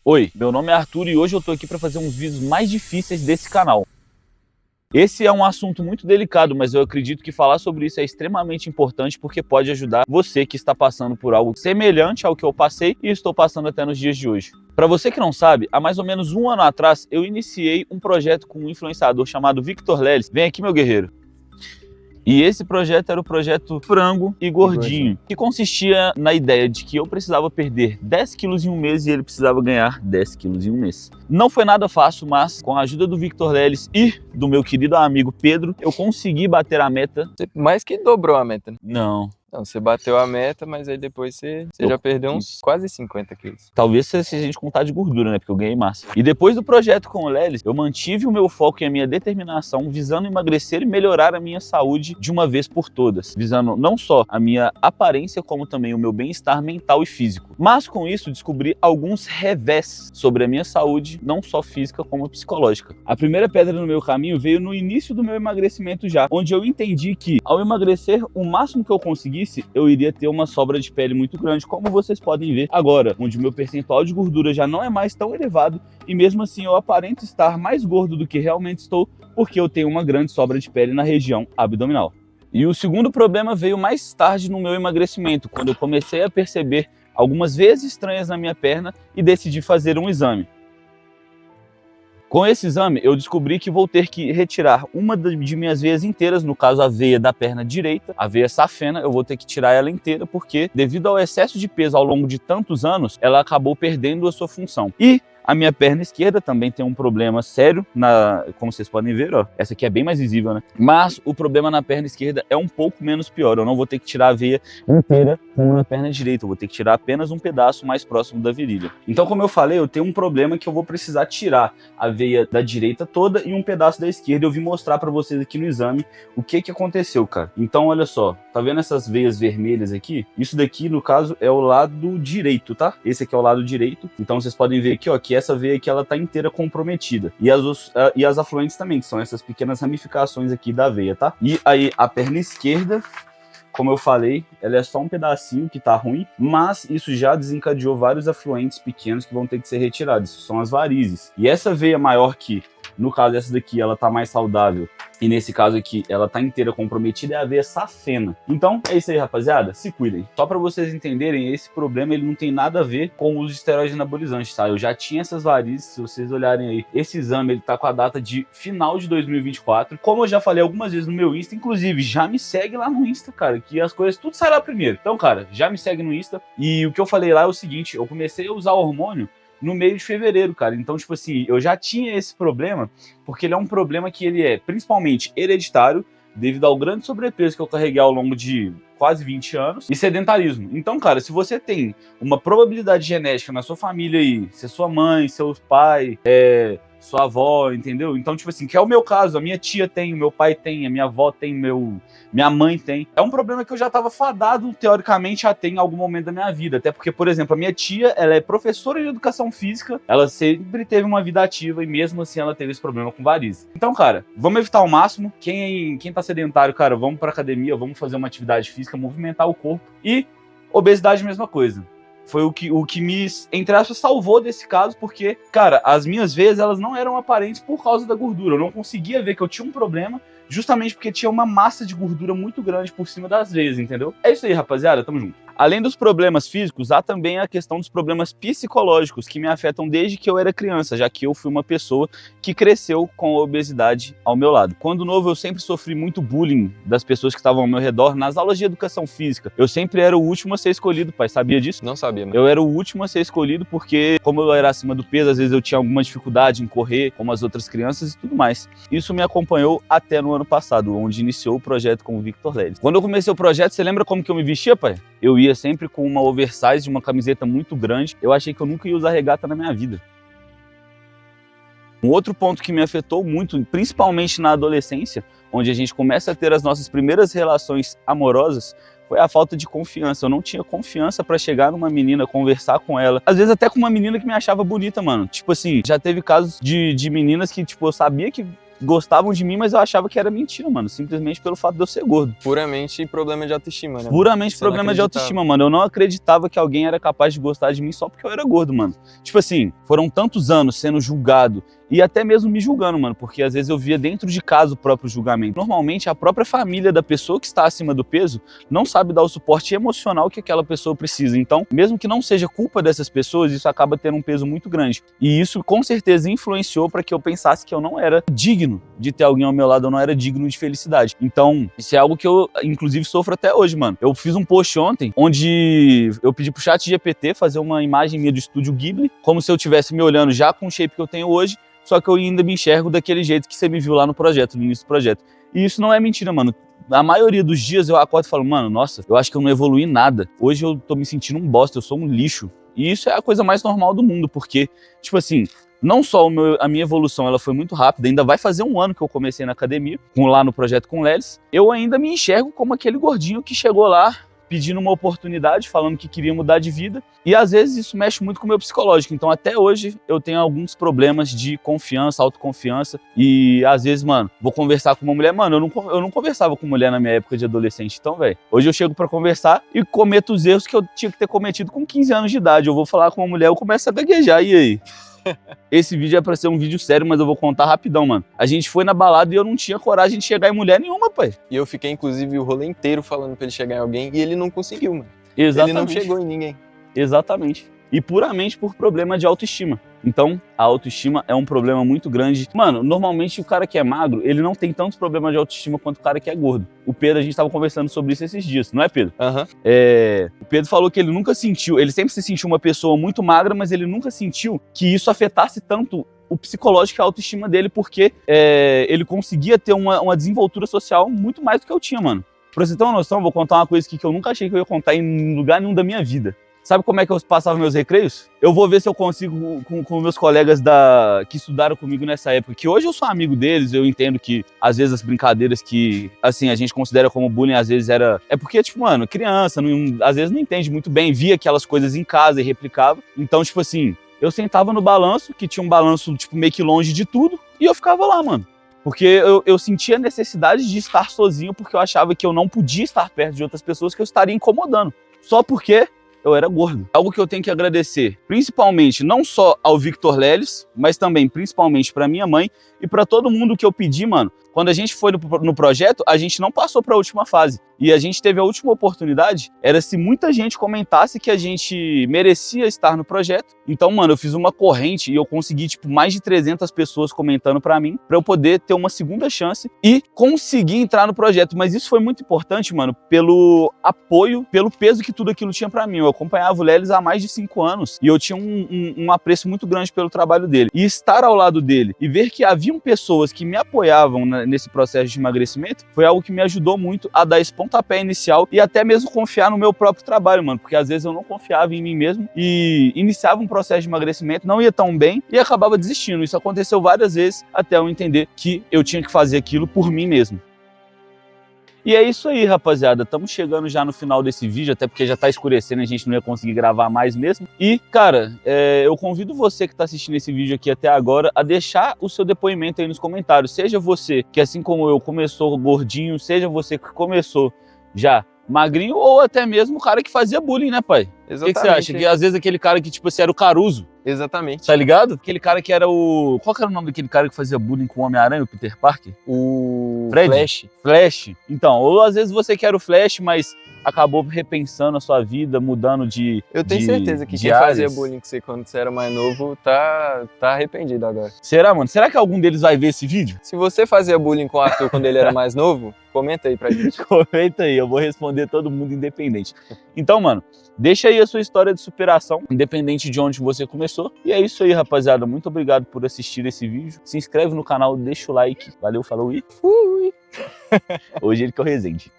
Oi, meu nome é Arthur e hoje eu tô aqui para fazer uns vídeos mais difíceis desse canal. Esse é um assunto muito delicado, mas eu acredito que falar sobre isso é extremamente importante porque pode ajudar você que está passando por algo semelhante ao que eu passei e estou passando até nos dias de hoje. Para você que não sabe, há mais ou menos um ano atrás eu iniciei um projeto com um influenciador chamado Victor Lelis. Vem aqui, meu guerreiro. E esse projeto era o projeto Frango e Gordinho, que consistia na ideia de que eu precisava perder 10 quilos em um mês e ele precisava ganhar 10 quilos em um mês. Não foi nada fácil, mas com a ajuda do Victor Lelis e do meu querido amigo Pedro, eu consegui bater a meta. Você mais que dobrou a meta, né? Não. Não, você bateu a meta, mas aí depois você já perdeu uns quase 50 quilos. Talvez se a gente contar de gordura, né? Porque eu ganhei massa. E depois do projeto com o Lelis, eu mantive o meu foco e a minha determinação visando emagrecer e melhorar a minha saúde de uma vez por todas. Visando não só a minha aparência, como também o meu bem-estar mental e físico. Mas com isso, descobri alguns revés sobre a minha saúde, não só física, como psicológica. A primeira pedra no meu caminho veio no início do meu emagrecimento já, onde eu entendi que, ao emagrecer o máximo que eu conseguisse, eu iria ter uma sobra de pele muito grande, como vocês podem ver agora, onde o meu percentual de gordura já não é mais tão elevado e mesmo assim eu aparento estar mais gordo do que realmente estou, porque eu tenho uma grande sobra de pele na região abdominal. E o segundo problema veio mais tarde no meu emagrecimento, quando eu comecei a perceber algumas vezes estranhas na minha perna e decidi fazer um exame. Com esse exame, eu descobri que vou ter que retirar uma de minhas veias inteiras, no caso a veia da perna direita, a veia safena, eu vou ter que tirar ela inteira porque, devido ao excesso de peso ao longo de tantos anos, ela acabou perdendo a sua função. E a minha perna esquerda também tem um problema sério, como vocês podem ver, ó, essa aqui é bem mais visível, né? Mas o problema na perna esquerda é um pouco menos pior, eu não vou ter que tirar a veia inteira como na perna direita, eu vou ter que tirar apenas um pedaço mais próximo da virilha. Então, como eu falei, eu tenho um problema que eu vou precisar tirar a veia da direita toda e um pedaço da esquerda. Eu vim mostrar pra vocês aqui no exame o que aconteceu, cara. Então, olha só, tá vendo essas veias vermelhas aqui? Isso daqui, no caso, é o lado direito, tá? Esse aqui é o lado direito. Então, vocês podem ver aqui, ó, que essa veia aqui, ela tá inteira comprometida. E as afluentes também, que são essas pequenas ramificações aqui da veia, tá? E aí, a perna esquerda, como eu falei, ela é só um pedacinho que tá ruim, mas isso já desencadeou vários afluentes pequenos que vão ter que ser retirados. Isso são as varizes. E essa veia maior que, no caso essa daqui, ela tá mais saudável, e nesse caso aqui, ela tá inteira comprometida, é a veia safena. Então, é isso aí, rapaziada. Se cuidem. Só pra vocês entenderem, esse problema ele não tem nada a ver com o uso de esteroides anabolizantes, tá? Eu já tinha essas varizes, se vocês olharem aí. Esse exame, ele tá com a data de final de 2024. Como eu já falei algumas vezes no meu Insta, inclusive, já me segue lá no Insta, cara, que as coisas tudo sai lá primeiro. Então, cara, já me segue no Insta. E o que eu falei lá é o seguinte, eu comecei a usar hormônio no meio de fevereiro, cara. Então, tipo assim, eu já tinha esse problema, porque ele é um problema que ele é principalmente hereditário, devido ao grande sobrepeso que eu carreguei ao longo de quase 20 anos, e sedentarismo. Então, cara, se você tem uma probabilidade genética na sua família aí, se é sua mãe, seu pai, sua avó, entendeu? Então, tipo assim, que é o meu caso, a minha tia tem, o meu pai tem, a minha avó tem, minha mãe tem. É um problema que eu já estava fadado, teoricamente, a ter em algum momento da minha vida. Até porque, por exemplo, a minha tia, ela é professora de educação física, ela sempre teve uma vida ativa e mesmo assim ela teve esse problema com varizes. Então, cara, vamos evitar ao máximo. Quem tá sedentário, cara, vamos pra academia, vamos fazer uma atividade física, movimentar o corpo. E obesidade, mesma coisa. Foi o que me, entre aspas, salvou desse caso, porque, cara, as minhas veias, elas não eram aparentes por causa da gordura. Eu não conseguia ver que eu tinha um problema, justamente porque tinha uma massa de gordura muito grande por cima das veias, entendeu? É isso aí, rapaziada, tamo junto. Além dos problemas físicos, há também a questão dos problemas psicológicos que me afetam desde que eu era criança, já que eu fui uma pessoa que cresceu com a obesidade ao meu lado. Quando novo, eu sempre sofri muito bullying das pessoas que estavam ao meu redor nas aulas de educação física. Eu sempre era o último a ser escolhido, pai. Sabia disso? Não sabia, mano. Eu era o último a ser escolhido porque, como eu era acima do peso, às vezes eu tinha alguma dificuldade em correr, como as outras crianças e tudo mais. Isso me acompanhou até no ano passado, onde iniciou o projeto com o Victor Lelis. Quando eu comecei o projeto, você lembra como que eu me vestia, pai? Eu ia sempre com uma oversize, uma camiseta muito grande. Eu achei que eu nunca ia usar regata na minha vida. Um outro ponto que me afetou muito, principalmente na adolescência, onde a gente começa a ter as nossas primeiras relações amorosas, foi a falta de confiança. Eu não tinha confiança pra chegar numa menina, conversar com ela. Às vezes até com uma menina que me achava bonita, mano. Tipo assim, já teve casos de meninas que, tipo, eu sabia que gostavam de mim, mas eu achava que era mentira, mano. Simplesmente pelo fato de eu ser gordo. Puramente problema de autoestima, né? Puramente Você não problema de acreditava. autoestima, mano. Eu não acreditava que alguém era capaz de gostar de mim só porque eu era gordo, mano. Tipo assim, foram tantos anos sendo julgado e até mesmo me julgando, mano, porque às vezes eu via dentro de casa o próprio julgamento. Normalmente, a própria família da pessoa que está acima do peso não sabe dar o suporte emocional que aquela pessoa precisa. Então, mesmo que não seja culpa dessas pessoas, isso acaba tendo um peso muito grande. E isso, com certeza, influenciou para que eu pensasse que eu não era digno de ter alguém ao meu lado, eu não era digno de felicidade. Então, isso é algo que eu, inclusive, sofro até hoje, mano. Eu fiz um post ontem, onde eu pedi pro ChatGPT fazer uma imagem minha do Estúdio Ghibli, como se eu estivesse me olhando já com o shape que eu tenho hoje, só que eu ainda me enxergo daquele jeito que você me viu lá no projeto, no início do projeto. E isso não é mentira, mano. A maioria dos dias eu acordo e falo, mano, nossa, eu acho que eu não evoluí nada. Hoje eu tô me sentindo um bosta, eu sou um lixo. E isso é a coisa mais normal do mundo, porque, tipo assim, não só a minha evolução ela foi muito rápida, ainda vai fazer um ano que eu comecei na academia, lá no projeto com o Lelis, eu ainda me enxergo como aquele gordinho que chegou lá pedindo uma oportunidade, falando que queria mudar de vida. E às vezes isso mexe muito com o meu psicológico. Então até hoje eu tenho alguns problemas de confiança, autoconfiança. E às vezes, mano, vou conversar com uma mulher. Mano, eu não conversava com mulher na minha época de adolescente. Então, velho, hoje eu chego pra conversar e cometo os erros que eu tinha que ter cometido com 15 anos de idade. Eu vou falar com uma mulher, eu começo a gaguejar. E aí? Esse vídeo é pra ser um vídeo sério, mas eu vou contar rapidão, mano. A gente foi na balada e eu não tinha coragem de chegar em mulher nenhuma, pai. E eu fiquei, inclusive, o rolê inteiro falando pra ele chegar em alguém e ele não conseguiu, mano. Exatamente. Ele não chegou em ninguém. Exatamente. E puramente por problema de autoestima. Então, a autoestima é um problema muito grande. Mano, normalmente o cara que é magro, ele não tem tantos problemas de autoestima quanto o cara que é gordo. O Pedro, a gente tava conversando sobre isso esses dias, não é, Pedro? Aham. O Pedro falou que ele nunca sentiu, ele sempre se sentiu uma pessoa muito magra, mas ele nunca sentiu que isso afetasse tanto o psicológico e a autoestima dele, porque ele conseguia ter uma desenvoltura social muito mais do que eu tinha, mano. Pra você ter uma noção, vou contar uma coisa aqui que eu nunca achei que eu ia contar em lugar nenhum da minha vida. Sabe como é que eu passava meus recreios? Eu vou ver se eu consigo com meus colegas que estudaram comigo nessa época, que hoje eu sou amigo deles, eu entendo que às vezes as brincadeiras que, assim, a gente considera como bullying, às vezes era... É porque, tipo, mano, criança, às vezes não entende muito bem, via aquelas coisas em casa e replicava. Então, tipo assim, eu sentava no balanço, que tinha um balanço, tipo, meio que longe de tudo, e eu ficava lá, mano. Porque eu sentia a necessidade de estar sozinho, porque eu achava que eu não podia estar perto de outras pessoas, que eu estaria incomodando. Só porque eu era gordo. Algo que eu tenho que agradecer, principalmente, não só ao Victor Lelis, mas também, principalmente, para minha mãe e para todo mundo que eu pedi, mano. Quando a gente foi no projeto, a gente não passou para a última fase. E a gente teve a última oportunidade, era se muita gente comentasse que a gente merecia estar no projeto. Então, mano, eu fiz uma corrente e eu consegui, tipo, mais de 300 pessoas comentando para mim, para eu poder ter uma segunda chance e conseguir entrar no projeto. Mas isso foi muito importante, mano, pelo apoio, pelo peso que tudo aquilo tinha para mim. Eu acompanhava o Lelis há mais de 5 anos e eu tinha um apreço muito grande pelo trabalho dele. E estar ao lado dele e ver que haviam pessoas que me apoiavam nesse processo de emagrecimento foi algo que me ajudou muito a dar esse pontapé inicial e até mesmo confiar no meu próprio trabalho, mano, porque às vezes eu não confiava em mim mesmo e iniciava um processo de emagrecimento, não ia tão bem e acabava desistindo. Isso aconteceu várias vezes até eu entender que eu tinha que fazer aquilo por mim mesmo. E é isso aí, rapaziada. Estamos chegando já no final desse vídeo, até porque já tá escurecendo e a gente não ia conseguir gravar mais mesmo. E, cara, eu convido você que tá assistindo esse vídeo aqui até agora a deixar o seu depoimento aí nos comentários. Seja você que, assim como eu, começou gordinho, seja você que começou já magrinho, ou até mesmo o cara que fazia bullying, né, pai? O que você acha? Que às vezes aquele cara que, tipo assim, era o Caruso. Exatamente. Tá ligado? Aquele cara que era o... Qual que era o nome daquele cara que fazia bullying com o Homem-Aranha, o Peter Parker? O Fred? Flash. Flash. Então, ou às vezes você quer o Flash, mas acabou repensando a sua vida, mudando de Eu tenho certeza que quem fazia bullying com você quando você era mais novo tá arrependido agora. Será, mano? Será que algum deles vai ver esse vídeo? Se você fazia bullying com o Arthur quando ele era mais novo, comenta aí pra gente. Comenta aí, eu vou responder todo mundo independente. Então, mano, deixa aí a sua história de superação, independente de onde você começou. E é isso aí, rapaziada. Muito obrigado por assistir esse vídeo. Se inscreve no canal, deixa o like. Valeu, falou e fui! Hoje ele que é o Resende.